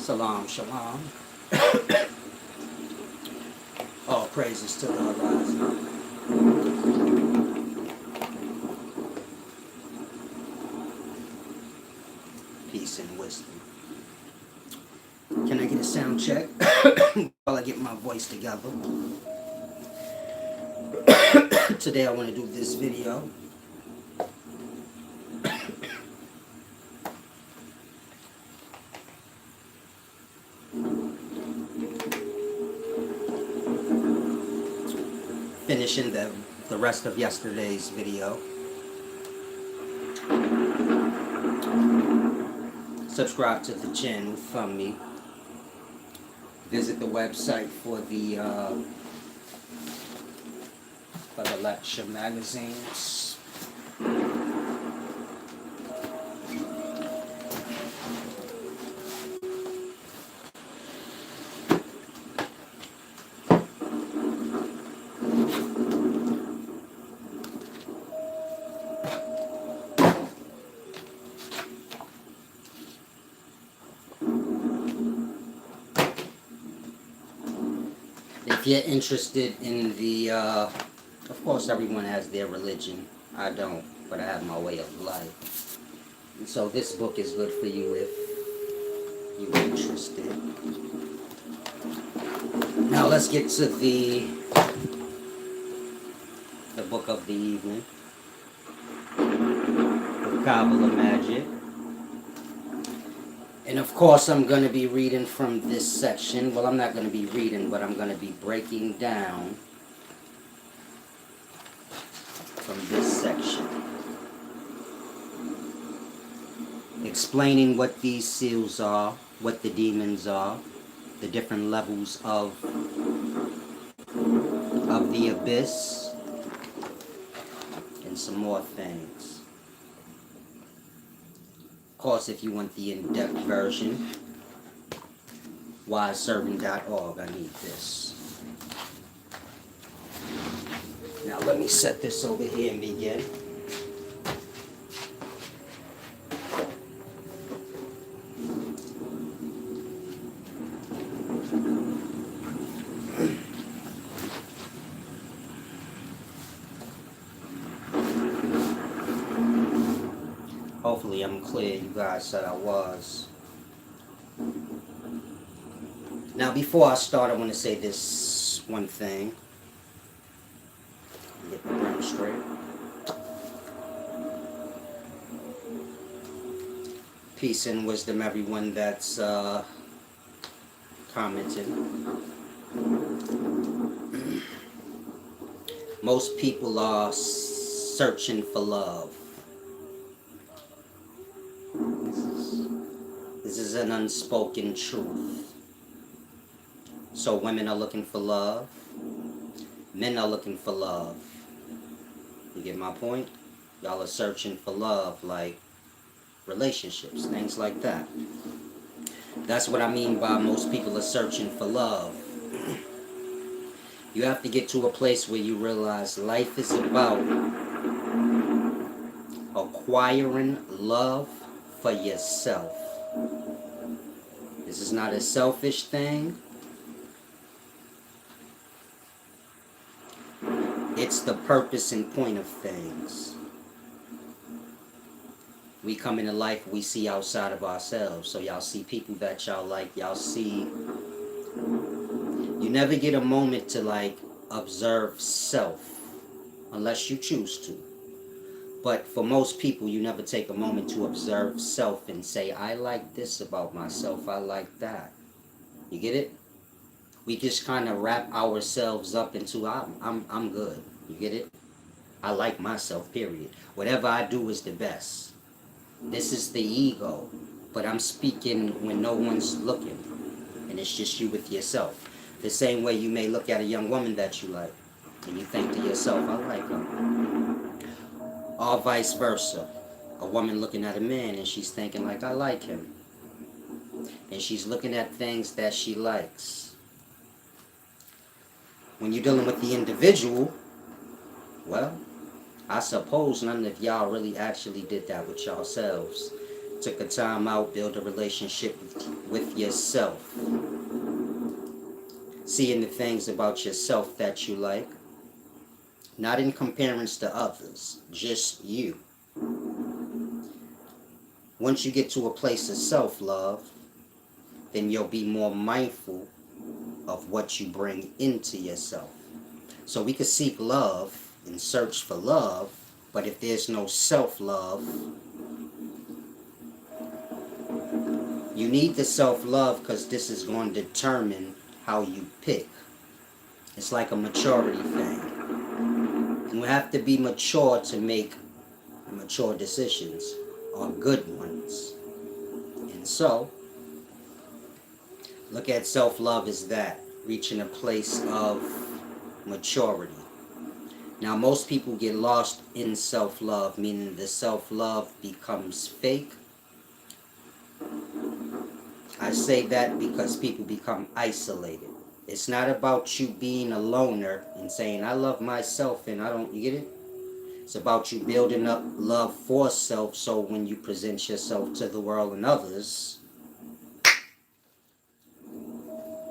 Salam, shalom. All praises to the horizon. Peace and wisdom. Can I get a sound check while I get my voice together? Today I want to do this video. Finishing the rest of yesterday's video. Subscribe to the channel from me. Visit the website for the lecture magazines. If you're interested in the, of course everyone has their religion. I don't, but I have my way of life. And so this book is good for you if you're interested. Now let's get to the book of the evening. The Kabbalah Magic. And of course I'm going to be reading from this section. Well, I'm not going to be reading, but I'm going to be breaking down from this section. Explaining what these seals are, what the demons are, the different levels of the abyss, and some more things. Of course, if you want the in-depth version, wiseservant.org, I need this. Now let me set this over here and begin. Hopefully I'm clear. You guys said I was. Now before I start, I want to say this one thing. Get the brain straight. Peace and wisdom, everyone that's commenting. Most people are searching for love. This is an unspoken truth. So women are looking for love. Men are looking for love. You get my point? Y'all are searching for love, like relationships, things like that. That's what I mean by most people are searching for love. You have to get to a place where you realize life is about acquiring love for yourself. This is not a selfish thing. It's the purpose and point of things. We come into life, we see outside of ourselves. So y'all see people that y'all like, y'all see. You never get a moment to like observe self unless you choose to. But for most people, you never take a moment to observe self and say, I like this about myself, I like that. You get it? We just kind of wrap ourselves up into, I'm good. You get it? I like myself, period. Whatever I do is the best. This is the ego. But I'm speaking when no one's looking. And it's just you with yourself. The same way you may look at a young woman that you like. And you think to yourself, I like her. Or vice versa. A woman looking at a man and she's thinking like, I like him. And she's looking at things that she likes. When you're dealing with the individual, well, I suppose none of y'all really actually did that with yourselves. Took a time out, build a relationship with yourself. Seeing the things about yourself that you like. Not in comparison to others, just you. Once you get to a place of self-love, then you'll be more mindful of what you bring into yourself. So we could seek love and search for love, but if there's no self-love, you need the self-love because this is going to determine how you pick. It's like a maturity thing. You have to be mature to make mature decisions, or good ones. And so, look at self-love as that, reaching a place of maturity. Now, most people get lost in self-love, meaning the self-love becomes fake. I say that because people become isolated. It's not about you being a loner and saying, I love myself and I don't, you get it? It's about you building up love for self, so when you present yourself to the world and others,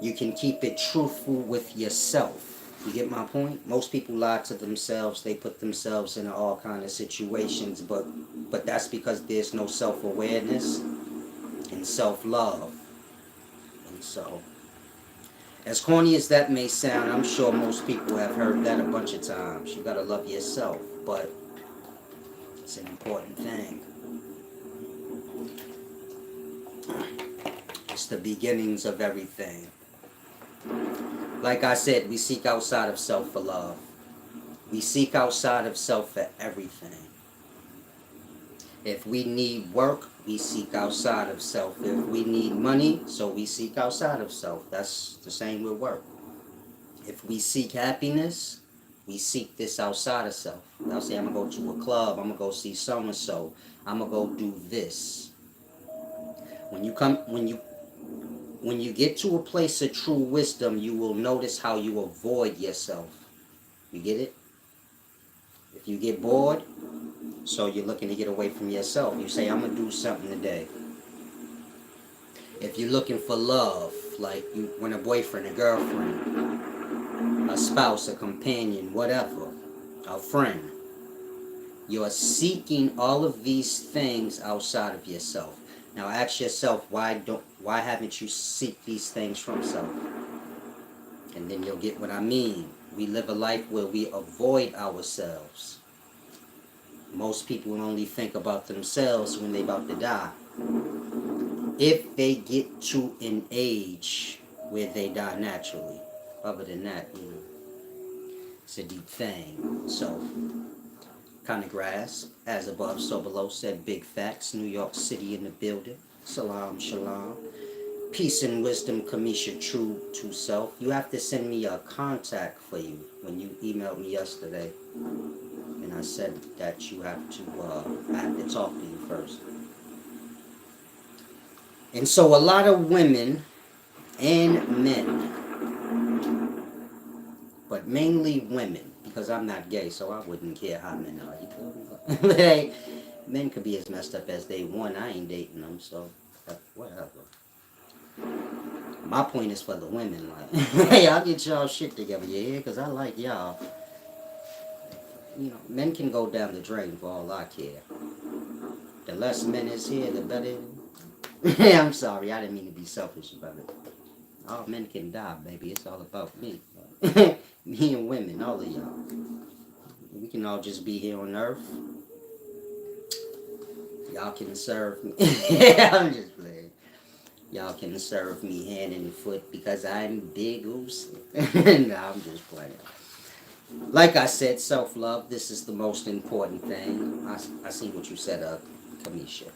you can keep it truthful with yourself. You get my point? Most people lie to themselves. They put themselves in all kind of situations, but that's because there's no self-awareness and self-love. And so, as corny as that may sound, I'm sure most people have heard that a bunch of times. You gotta love yourself, but it's an important thing. It's the beginnings of everything. Like I said, we seek outside of self for love. We seek outside of self for everything. If we need work, we seek outside of self. If we need money, so we seek outside of self. That's the same with work. If we seek happiness, we seek this outside of self. I'll say, I'm going to go to a club, I'm going to go see so-and-so, I'm going to go do this. When you get to a place of true wisdom, you will notice how you avoid yourself. You get it? If you get bored, so you're looking to get away from yourself. You say, I'm going to do something today. If you're looking for love, like you want a boyfriend, a girlfriend, a spouse, a companion, whatever, a friend, you're seeking all of these things outside of yourself. Now ask yourself, why haven't you seek these things from self? And then you'll get what I mean. We live a life where we avoid ourselves. Most people only think about themselves when they're about to die. If they get to an age where they die naturally. Other than that, it's a deep thing. So, kind of grasp. As above, so below, said big facts. New York City in the building. Salam, shalom. Peace and wisdom, Kamisha, true to self. You have to send me a contact for you when you emailed me yesterday. And I said that you have to, I have to talk to you first. And so a lot of women and men, but mainly women, because I'm not gay, so I wouldn't care how men are. You feel me? Hey, men could be as messed up as they want. I ain't dating them, so whatever. My point is for the women, like, hey, I'll get y'all shit together, yeah, because I like y'all. You know, men can go down the drain for all I care. The less men is here, the better. I'm sorry, I didn't mean to be selfish about it. All men can die, baby. It's all about me. Me and women, all of y'all. We can all just be here on earth. Y'all can serve me. I'm just playing. Y'all can serve me hand and foot because I'm big goose. No, I'm just playing. Like I said, self-love, this is the most important thing. I see what you said, Kamisha.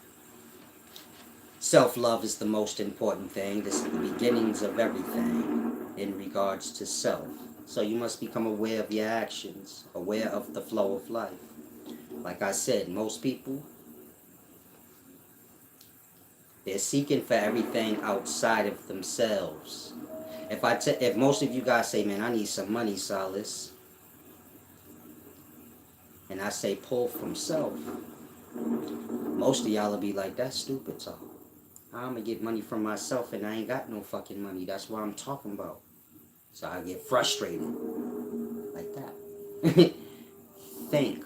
Self-love is the most important thing. This is the beginnings of everything in regards to self. So you must become aware of your actions, aware of the flow of life. Like I said, most people, they're seeking for everything outside of themselves. If most of you guys say, man, I need some money, Solace, and I say pull from self, Most of y'all will be like, that's stupid talk. I'm gonna get money from myself and I ain't got no fucking money. That's what I'm talking about. So I get frustrated like that. Think.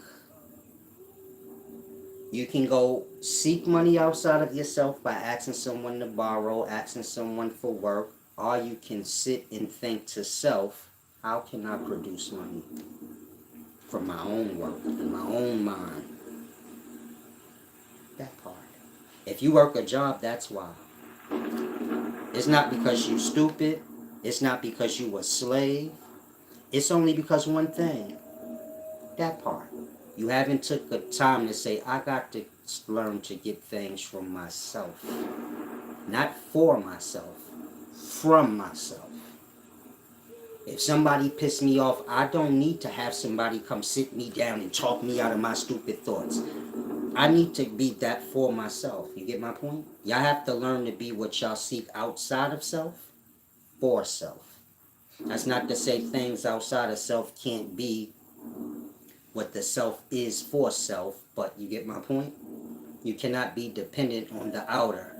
You can go seek money outside of yourself by asking someone to borrow, asking someone for work, or you can sit and think to self, how can I produce money from my own work, in my own mind? That part. If you work a job, that's why. It's not because you stupid. It's not because you a slave. It's only because one thing. That part. You haven't took the time to say, I got to learn to get things from myself. Not for myself. From myself. If somebody pissed me off, I don't need to have somebody come sit me down and talk me out of my stupid thoughts. I need to be that for myself. You get my point? Y'all have to learn to be what y'all seek outside of self, for self. That's not to say things outside of self can't be what the self is for self, but you get my point? You cannot be dependent on the outer,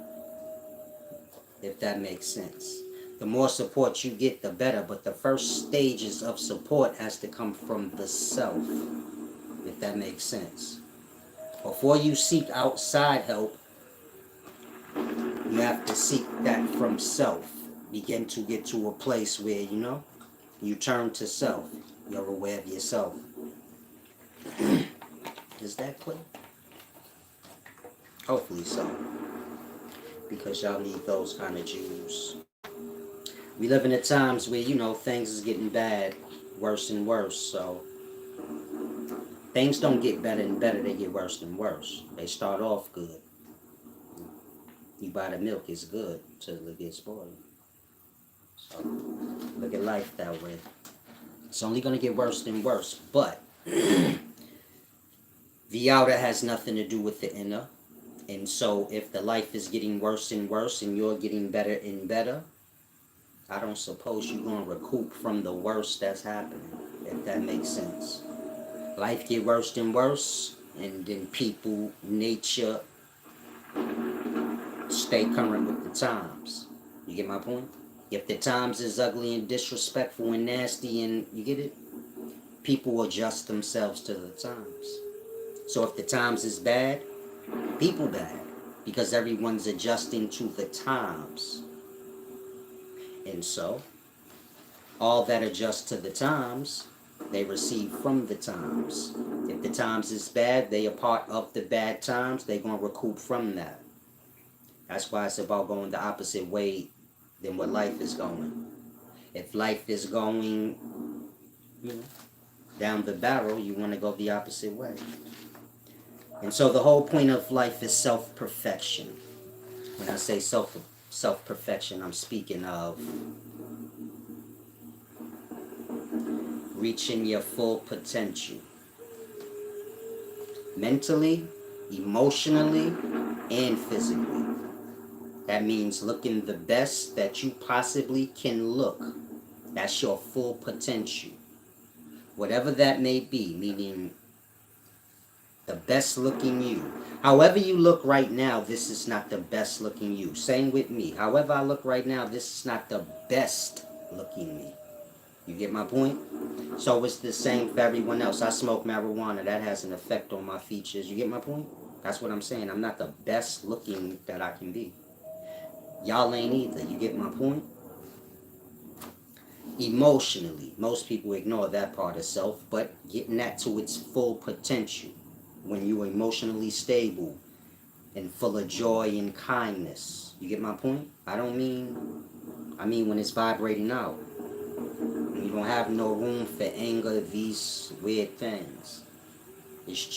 if that makes sense. The more support you get, the better, but the first stages of support has to come from the self, if that makes sense. Before you seek outside help, you have to seek that from self. Begin to get to a place where, you turn to self. You're aware of yourself. Is that clear? Hopefully so. Because y'all need those kind of Jews. We live in the times where, things is getting bad, worse and worse. So things don't get better and better, they get worse and worse. They start off good. You buy the milk, it's good till it gets spoiled. So look at life that way. It's only going to get worse and worse. But the outer has nothing to do with the inner. And so if the life is getting worse and worse and you're getting better and better, I don't suppose you're going to recoup from the worst that's happening, if that makes sense. Life get worse and worse, and then people, nature, stay current with the times. You get my point? If the times is ugly and disrespectful and nasty and, you get it? People adjust themselves to the times. So if the times is bad, people bad. Because everyone's adjusting to the times. And so, all that adjust to the times, they receive from the times. If the times is bad, they are part of the bad times, they're going to recoup from that. That's why it's about going the opposite way than what life is going. If life is going, down the barrel, you want to go the opposite way. And so the whole point of life is self-perfection. When I say self-perfection, I'm speaking of reaching your full potential. Mentally, emotionally, and physically. That means looking the best that you possibly can look. That's your full potential. Whatever that may be, meaning the best looking you. However you look right now, this is not the best looking you. Same with me. However I look right now, this is not the best looking me. You get my point? So it's the same for everyone else. I smoke marijuana. That has an effect on my features. You get my point? That's what I'm saying. I'm not the best looking that I can be. Y'all ain't either. You get my point? Emotionally, most people ignore that part of self, but getting that to its full potential. When you're emotionally stable and full of joy and kindness. You get my point? I mean when it's vibrating out. When you don't have no room for anger, these weird things. It's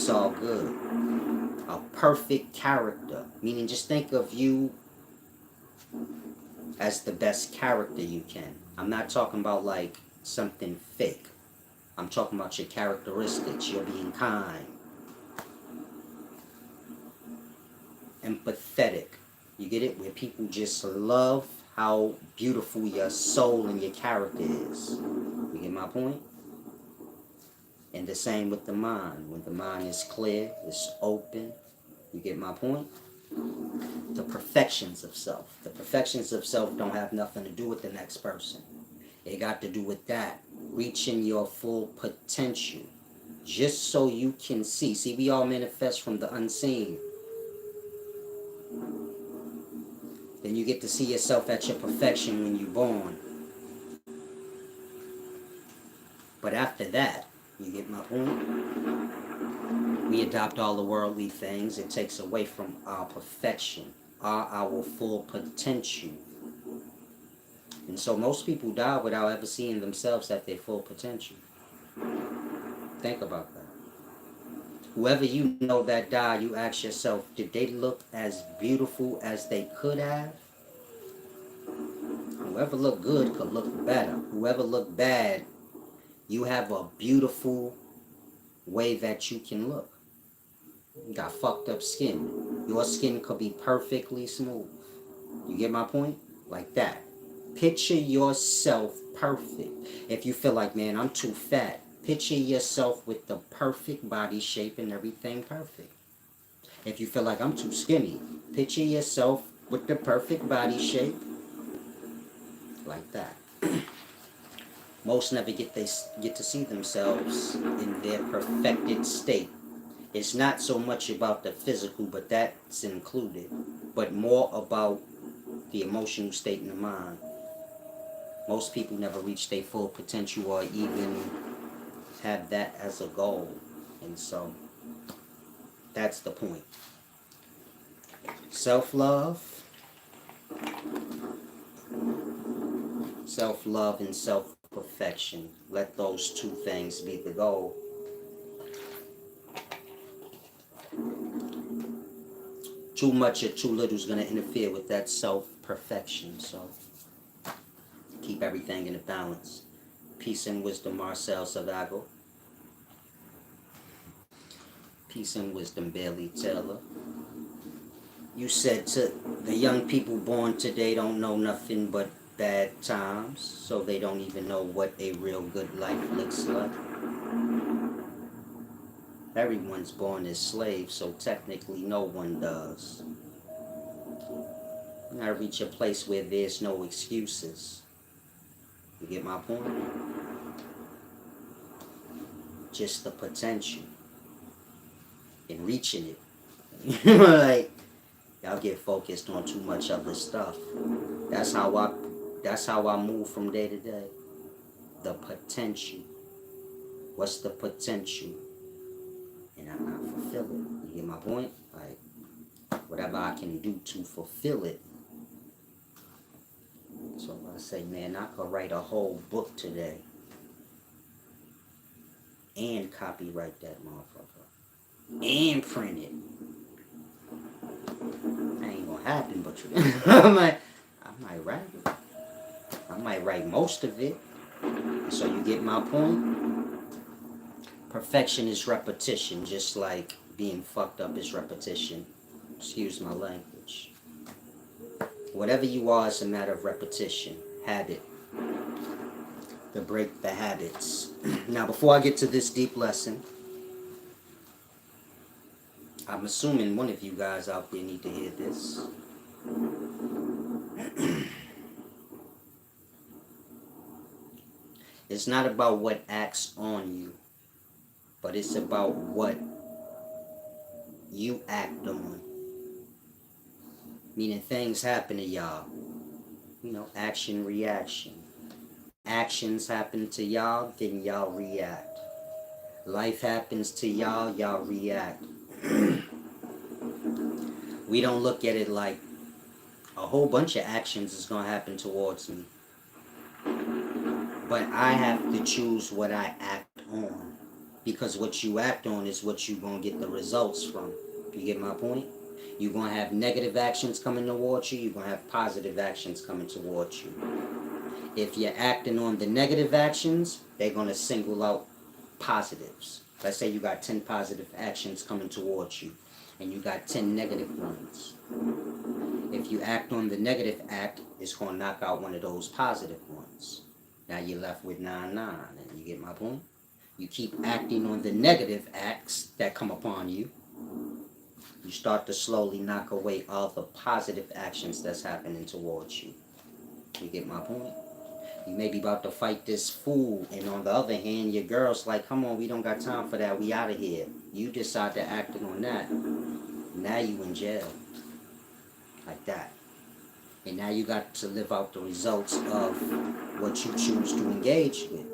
all good. A perfect character. Meaning just think of you as the best character you can. I'm not talking about like something fake. I'm talking about your characteristics. You're being kind. Empathetic. You get it? Where people just love how beautiful your soul and your character is. You get my point? And the same with the mind. When the mind is clear, it's open. You get my point? The perfections of self. The perfections of self don't have nothing to do with the next person. It got to do with that. Reaching your full potential. Just so you can see. See, we all manifest from the unseen. Then you get to see yourself at your perfection when you're born. But after that, you get my point? We adopt all the worldly things. It takes away from our perfection, our full potential. And so most people die without ever seeing themselves at their full potential. Think about that. Whoever you know that died, you ask yourself, did they look as beautiful as they could have? Whoever looked good could look better. Whoever looked bad, you have a beautiful way that you can look. You got fucked up skin. Your skin could be perfectly smooth. You get my point? Like that. Picture yourself perfect. If you feel like, man, I'm too fat, picture yourself with the perfect body shape and everything perfect. If you feel like I'm too skinny, picture yourself with the perfect body shape. Like that. Most never get to see themselves in their perfected state. It's not so much about the physical, but that's included, but more about the emotional state in the mind. Most people never reach their full potential or even have that as a goal. And so that's the point. Self-love, self-love and self-perfection. Let those two things be the goal. Too much or too little is going to interfere with that self-perfection. So keep everything in a balance. Peace and wisdom, Marcel Savago. Peace and wisdom, Bailey Taylor. You said to the young people born today don't know nothing but bad times, so they don't even know what a real good life looks like. Everyone's born as slaves, so technically no one does. You gotta reach a place where there's no excuses. You get my point? Just the potential in reaching it. Like, y'all get focused on too much other stuff. That's how I move from day to day. The potential. What's the potential? And I fulfill it. You get my point? Like, whatever I can do to fulfill it. So I say, man, I could write a whole book today and copyright that motherfucker and print it. That ain't gonna happen, but I might write it. I might write most of it. So you get my point? Perfection is repetition, just like being fucked up is repetition. Excuse my language. Whatever you are is a matter of repetition, habit. To break the habits. Now, before I get to this deep lesson, I'm assuming one of you guys out there need to hear this. It's not about what acts on you, but it's about what you act on. Meaning things happen to y'all. You know, action, reaction. Actions happen to y'all, then y'all react. Life happens to y'all, y'all react. We don't look at it like a whole bunch of actions is going to happen towards me. But I have to choose what I act on. Because what you act on is what you're going to get the results from. You get my point? You're going to have negative actions coming towards you. You're going to have positive actions coming towards you. If you're acting on the negative actions, they're going to single out positives. Let's say you got 10 positive actions coming towards you, and you got 10 negative ones. If you act on the negative act, it's going to knock out one of those positive ones. Now you're left with 9, and you get my point? You keep acting on the negative acts that come upon you. You start to slowly knock away all the positive actions that's happening towards you. You get my point? You may be about to fight this fool, and on the other hand, your girl's like, come on, we don't got time for that, we out of here. You decide to act on that. Now you in jail. Like that. And now you got to live out the results of what you choose to engage with.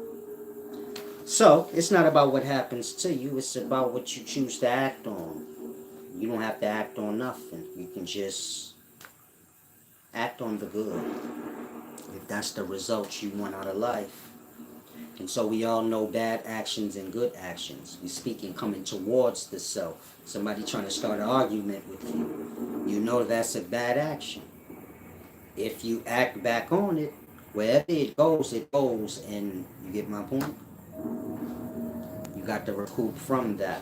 So, it's not about what happens to you, it's about what you choose to act on. You don't have to act on nothing. You can just act on the good. If that's the results you want out of life. And so we all know bad actions and good actions. We speaking coming towards the self. Somebody trying to start an argument with you. You know that's a bad action. If you act back on it, wherever it goes, and you get my point? You got to recoup from that.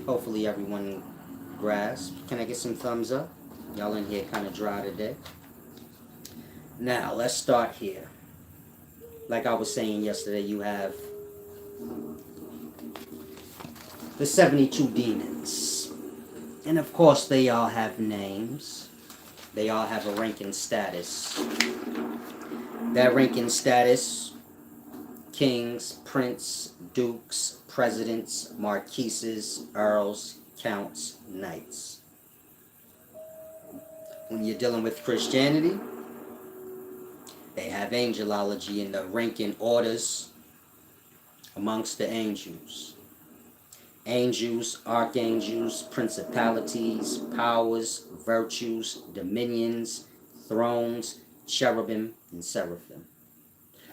Hopefully everyone grasps. Can I get some thumbs up? Y'all in here kind of dry today. Now, let's start here. Like I was saying yesterday, you have the 72 demons. And of course, they all have names. They all have a ranking status. That ranking status, kings, prince, dukes, presidents, marquises, earls, counts, knights. When you're dealing with Christianity, they have angelology in the ranking orders amongst the angels. Angels, archangels, principalities, powers, virtues, dominions, thrones, cherubim, and seraphim.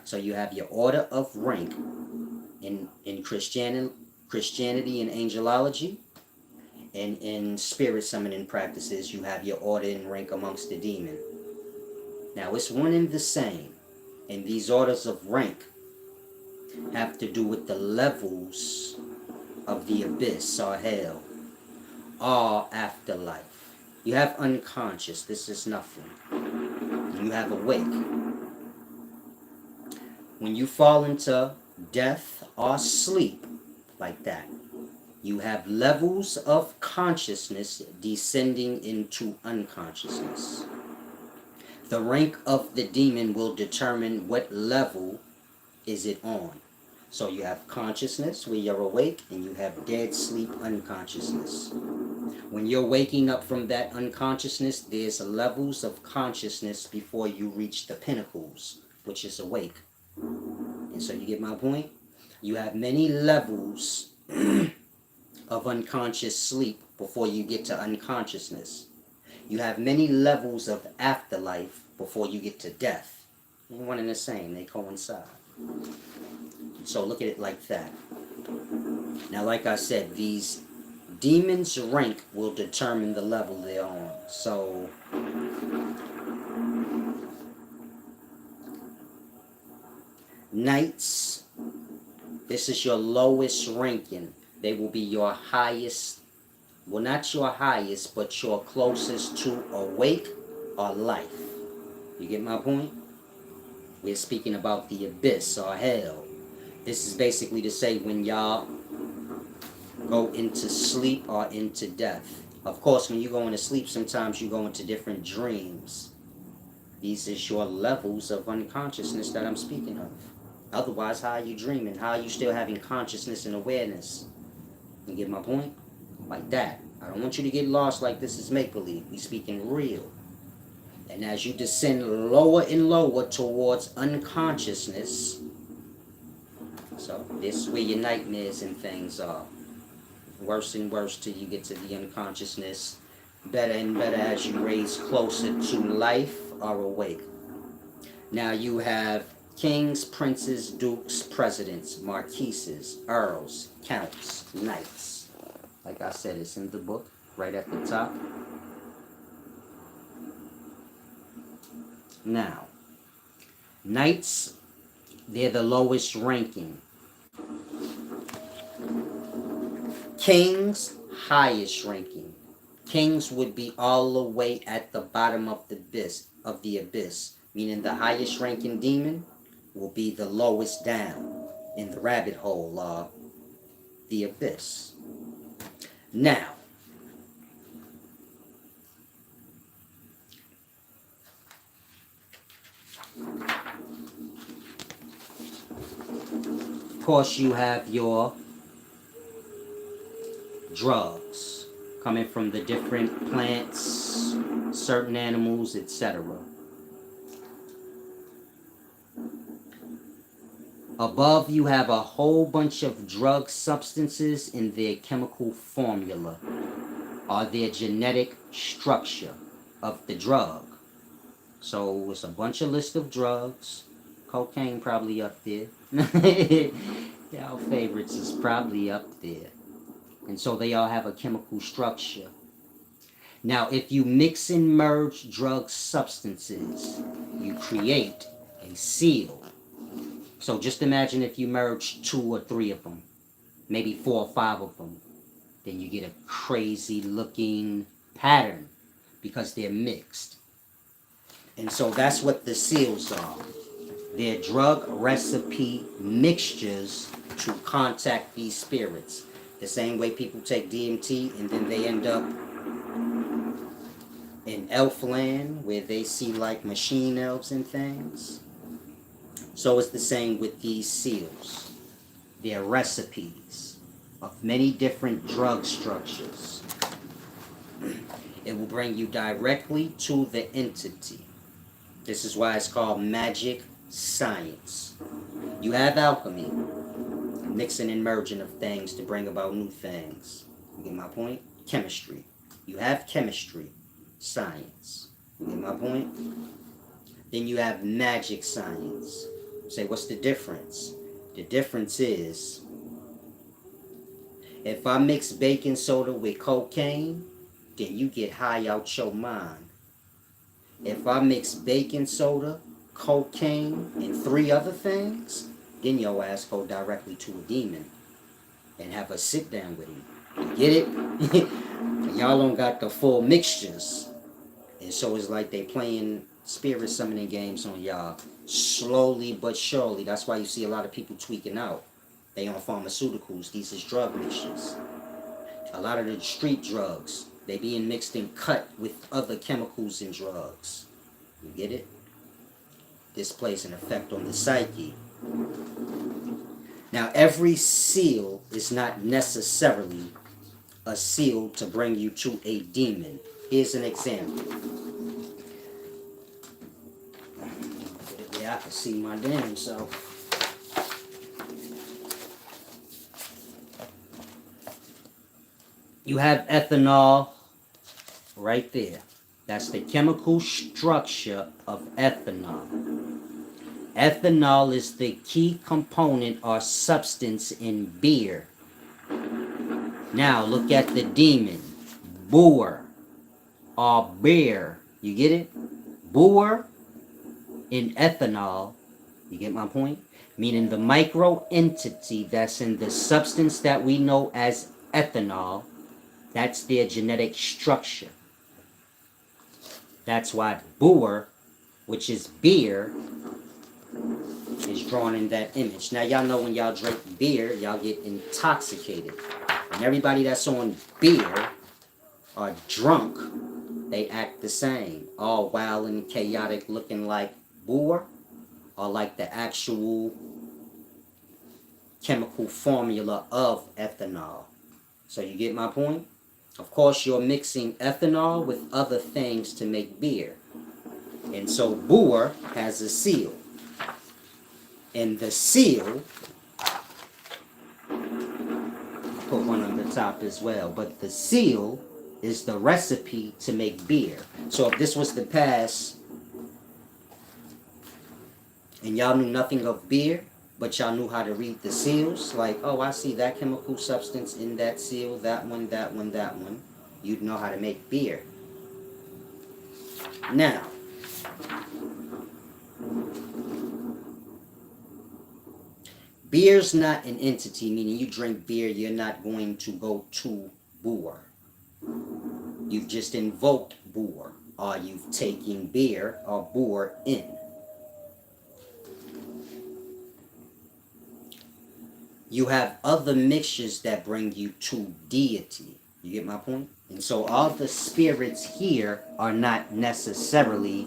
So you have your order of rank in Christianity and angelology, and in spirit summoning practices, you have your order and rank amongst the demon. Now, it's one and the same, and these orders of rank have to do with the levels of the abyss or hell, or afterlife. You have unconscious, this is nothing. You have awake. When you fall into death or sleep, like that, you have levels of consciousness descending into unconsciousness. The rank of the demon will determine what level is it on. So you have consciousness where you're awake, and you have dead sleep unconsciousness. When you're waking up from that unconsciousness, there's levels of consciousness before you reach the pinnacles, which is awake. And so you get my point? You have many levels of unconscious sleep before you get to unconsciousness. You have many levels of afterlife before you get to death. They're one and the same, they coincide. So look at it like that. Now, like I said, these demons' rank will determine the level they're on. So, knights, this is your lowest ranking. They will be your highest, well, not your highest, but your closest to awake or life. You get my point? We're speaking about the abyss or hell. This is basically to say when y'all go into sleep or into death. Of course, when you go into sleep, sometimes you go into different dreams. These is your levels of unconsciousness that I'm speaking of. Otherwise, how are you dreaming? How are you still having consciousness and awareness? You get my point? Like that. I don't want you to get lost like this is make-believe. We speaking real. And as you descend lower and lower towards unconsciousness, so this is where your nightmares and things are. Worse and worse till you get to the unconsciousness. Better and better as you raise closer to life or awake. Now you have kings, princes, dukes, presidents, marquises, earls, counts, knights. Like I said, it's in the book, right at the top. Now, knights, they're the lowest ranking. Kings, highest ranking. Kings would be all the way at the bottom of the abyss, meaning the highest ranking demon will be the lowest down. in the rabbit hole of the abyss. Now, of course, you have your drugs coming from the different plants, certain animals, etc. Above, you have a whole bunch of drug substances in their chemical formula, or their genetic structure of the drug. So it's a bunch of list of drugs. Cocaine probably up there. Y'all favorites is probably up there. And so they all have a chemical structure. Now, if you mix and merge drug substances, you create a seal. So just imagine if you merge 2 or 3 of them, maybe 4 or 5 of them, then you get a crazy looking pattern because they're mixed. And so that's what the seals are. They're drug recipe mixtures to contact these spirits. The same way people take DMT and then they end up in elf land where they see like machine elves and things. So it's the same with these seals. They're recipes of many different drug structures. It will bring you directly to the entity. This is why it's called magic science. You have alchemy, mixing and merging of things to bring about new things. You get my point? Chemistry. You have chemistry, science. You get my point? Then you have magic science. Say, what's the difference? The difference is, if I mix baking soda with cocaine, then you get high out your mind. If I mix baking soda, cocaine, and 3 other things, then your ass go directly to a demon and have a sit down with him. You get it? Y'all don't got the full mixtures. And so it's like they playing spirit summoning games on y'all slowly but surely. That's why you see a lot of people tweaking out. They on pharmaceuticals. These is drug mixtures. A lot of the street drugs, they being mixed and cut with other chemicals and drugs. You get it? This plays an effect on the psyche. Now, every seal is not necessarily a seal to bring you to a demon. Here's an example. Yeah, I can see my damn self. You have ethanol right there. That's the chemical structure of ethanol. Ethanol is the key component or substance in beer. Now look at the demon. Boer or beer. You get it? Boer in ethanol. You get my point? Meaning the micro entity that's in the substance that we know as ethanol, that's their genetic structure. That's why Boer, which is beer, is drawn in that image. Now y'all know when y'all drink beer, y'all get intoxicated. And everybody that's on beer or drunk, they act the same. All wild and chaotic looking like Boer, or like the actual chemical formula of ethanol. So you get my point? Of course, you're mixing ethanol with other things to make beer. And so Boer has a seal. And the seal, put one on the top as well, but the seal is the recipe to make beer. So if this was the past, and y'all knew nothing of beer, but y'all knew how to read the seals, like, oh, I see that chemical substance in that seal, that one, that one, that one, you'd know how to make beer. Now, beer's not an entity, meaning you drink beer, you're not going to go to Boer. You've just invoked Boer, or you've taken beer or Boer in. you have other mixtures that bring you to deity. You get my point? And so all the spirits here are not necessarily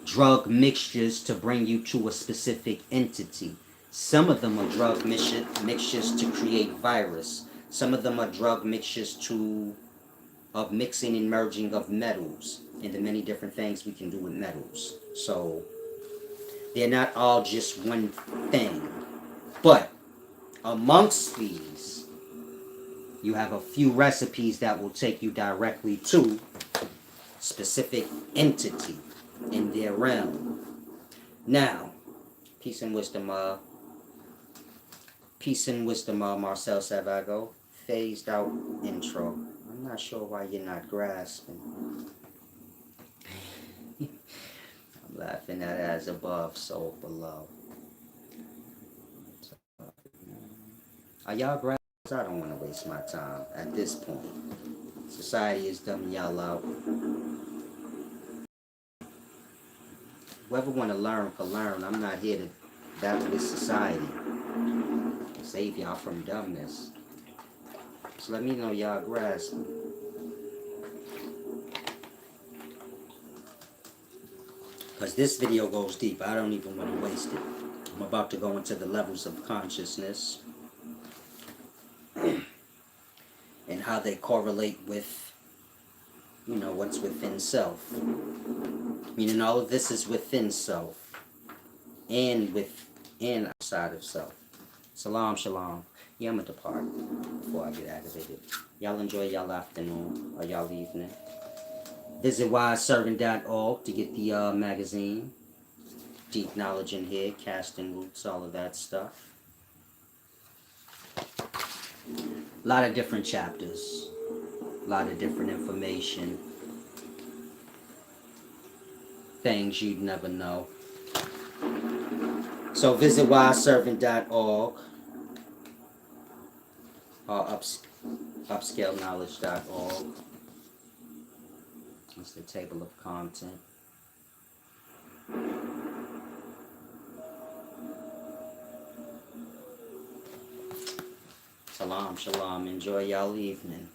drug mixtures to bring you to a specific entity. Some of them are drug mixtures to create virus. Some of them are drug mixtures of mixing and merging of metals and the many different things we can do with metals. So they're not all just one thing. But amongst these, you have a few recipes that will take you directly to specific entity in their realm. Now, peace and wisdom, Marcel Savago. Phased out intro. I'm not sure why you're not grasping. I'm laughing at as above, so below. Are y'all grasping? I don't want to waste my time at this point. Society is dumbing y'all out. Whoever want to learn can learn. I'm not here to battle with society. Save y'all from dumbness. So let me know y'all grasp. Because this video goes deep. I don't even want to waste it. I'm about to go into the levels of consciousness and how they correlate with, what's within self. Meaning all of this is within self and outside of self. Salam, shalom. Yeah, I'm going to depart before I get aggravated. Y'all enjoy y'all afternoon or y'all evening. Visit wiseservant.org to get the magazine. Deep knowledge in here, casting roots, all of that stuff. A lot of different chapters. A lot of different information. Things you'd never know. So visit wiseservant.org or upscaleknowledge.org. It's the table of content. Salam, shalom. Enjoy y'all evening.